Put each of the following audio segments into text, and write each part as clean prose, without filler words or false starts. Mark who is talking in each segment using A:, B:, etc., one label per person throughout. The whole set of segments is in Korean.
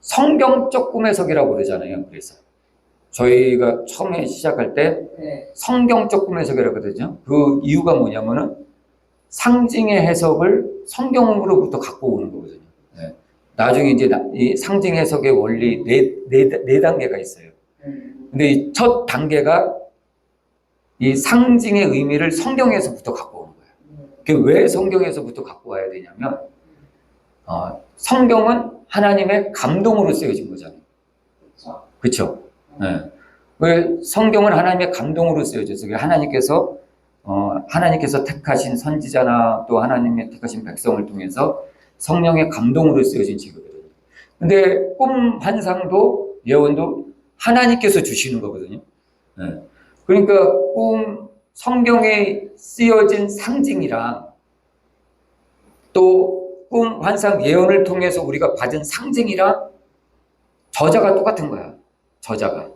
A: 성경적 꿈 해석이라고 그러잖아요. 그래서 저희가 처음에 시작할 때 성경적 꿈 해석이라고 하거든요. 그 이유가 뭐냐면은 상징의 해석을 성경으로부터 갖고 오는 거거든요. 나중에 이제 이 상징 해석의 원리 네 단계가 있어요. 근데 이 첫 단계가 이 상징의 의미를 성경에서부터 갖고 오는 거예요. 그게 왜 성경에서부터 갖고 와야 되냐면, 성경은 하나님의 감동으로 쓰여진 거잖아요. 그렇죠? 왜 성경은 하나님의 감동으로 쓰여져서 하나님께서 택하신 선지자나 또 하나님의 택하신 백성을 통해서 성령의 감동으로 쓰여진 책이거든요. 근데 꿈 환상도 예언도 하나님께서 주시는 거거든요. 그러니까 성경에 쓰여진 상징이랑 또 꿈 환상 예언을 통해서 우리가 받은 상징이랑 저자가 똑같은 거야. 저자가.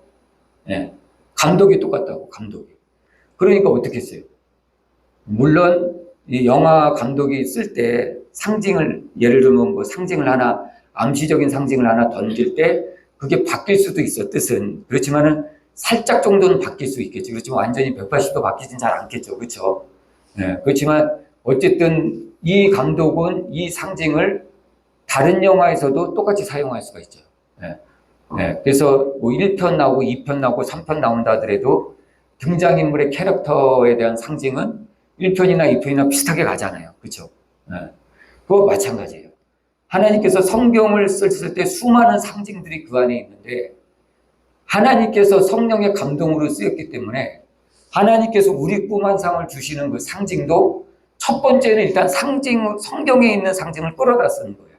A: 감독이 똑같다고, 감독이. 그러니까 어떻게 했어요? 물론 이 영화 감독이 쓸 때 상징을, 예를 들면 뭐 상징을 하나, 암시적인 상징을 하나 던질 때 그게 바뀔 수도 있어, 뜻은. 그렇지만은 살짝 정도는 바뀔 수 있겠죠. 그렇지만 완전히 180도 바뀌진 잘 않겠죠. 그렇죠? 그렇지만 어쨌든 이 감독은 이 상징을 다른 영화에서도 똑같이 사용할 수가 있죠. 그래서 뭐 1편 나오고 2편 나오고 3편 나온다 하더라도 등장인물의 캐릭터에 대한 상징은 1편이나 2편이나 비슷하게 가잖아요. 그렇죠? 그거 마찬가지예요. 하나님께서 성경을 썼을 때 수많은 상징들이 그 안에 있는데 하나님께서 성령의 감동으로 쓰였기 때문에 하나님께서 우리 꿈 환상을 주시는 그 상징도 첫 번째는 일단 성경에 있는 상징을 끌어다 쓰는 거예요.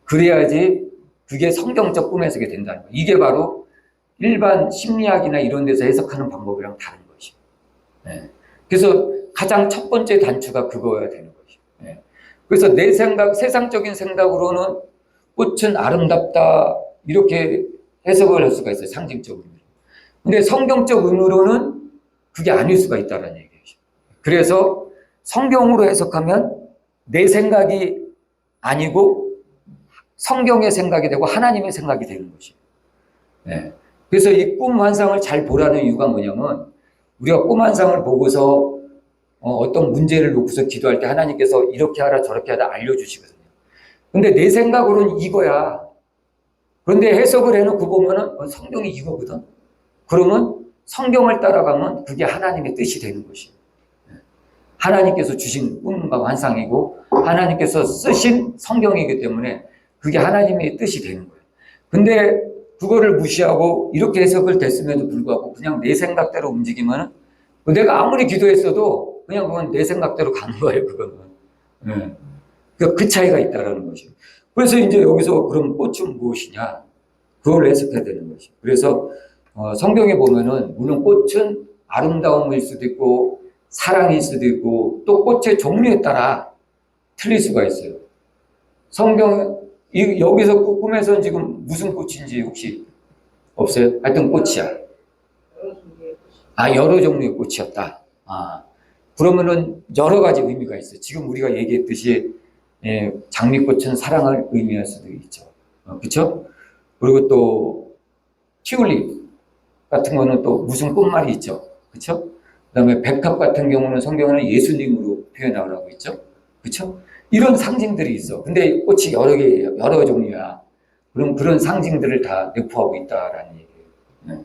A: 그래야지 그게 성경적 꿈 해석이 된다는 거예요. 이게 바로 일반 심리학이나 이런 데서 해석하는 방법이랑 다른 것이에요. 그래서 가장 첫 번째 단추가 그거여야 되는 것이에요. 그래서 내 생각, 세상적인 생각으로는 꽃은 아름답다 이렇게 해석을 할 수가 있어요. 상징적 의미로. 근데 성경적 의미로는 그게 아닐 수가 있다는 얘기예요. 그래서 성경으로 해석하면 내 생각이 아니고 성경의 생각이 되고 하나님의 생각이 되는 것이에요. 그래서 이 꿈 환상을 잘 보라는 이유가 뭐냐면 우리가 꿈 환상을 보고서 어떤 문제를 놓고서 기도할 때 하나님께서 이렇게 하라 저렇게 하라 알려주시거든요. 근데 내 생각으로는 이거야. 그런데 해석을 해놓고 보면은 성경이 이거거든. 그러면 성경을 따라가면 그게 하나님의 뜻이 되는 것이에요. 하나님께서 주신 꿈과 환상이고 하나님께서 쓰신 성경이기 때문에 그게 하나님의 뜻이 되는 거예요. 근데 그거를 무시하고 이렇게 해석을 됐음에도 불구하고 그냥 내 생각대로 움직이면 내가 아무리 기도했어도 그냥 그건 내 생각대로 가는 거예요. 그거는. 그 차이가 있다는 것이에요. 그래서 이제 여기서 그럼 꽃은 무엇이냐? 그걸 해석해야 되는 것이에요. 그래서 성경에 보면은 물론 꽃은 아름다움일 수도 있고 사랑일 수도 있고 또 꽃의 종류에 따라 틀릴 수가 있어요. 여기서 꿈에서는 지금 무슨 꽃인지 혹시 없어요? 하여튼 꽃이야. 여러 종류의 꽃이었다. 그러면은 여러 가지 의미가 있어요. 지금 우리가 얘기했듯이 장미꽃은 사랑을 의미할 수도 있죠. 그렇죠? 그리고 또 튤립 같은 거는 또 무슨 꽃말이 있죠. 그렇죠? 그다음에 백합 같은 경우는 성경에는 예수님으로 표현하고 있죠. 그렇죠? 이런 상징들이 있어. 근데 꽃이 여러 종류야. 그럼 그런 상징들을 다 내포하고 있다라는 얘기예요.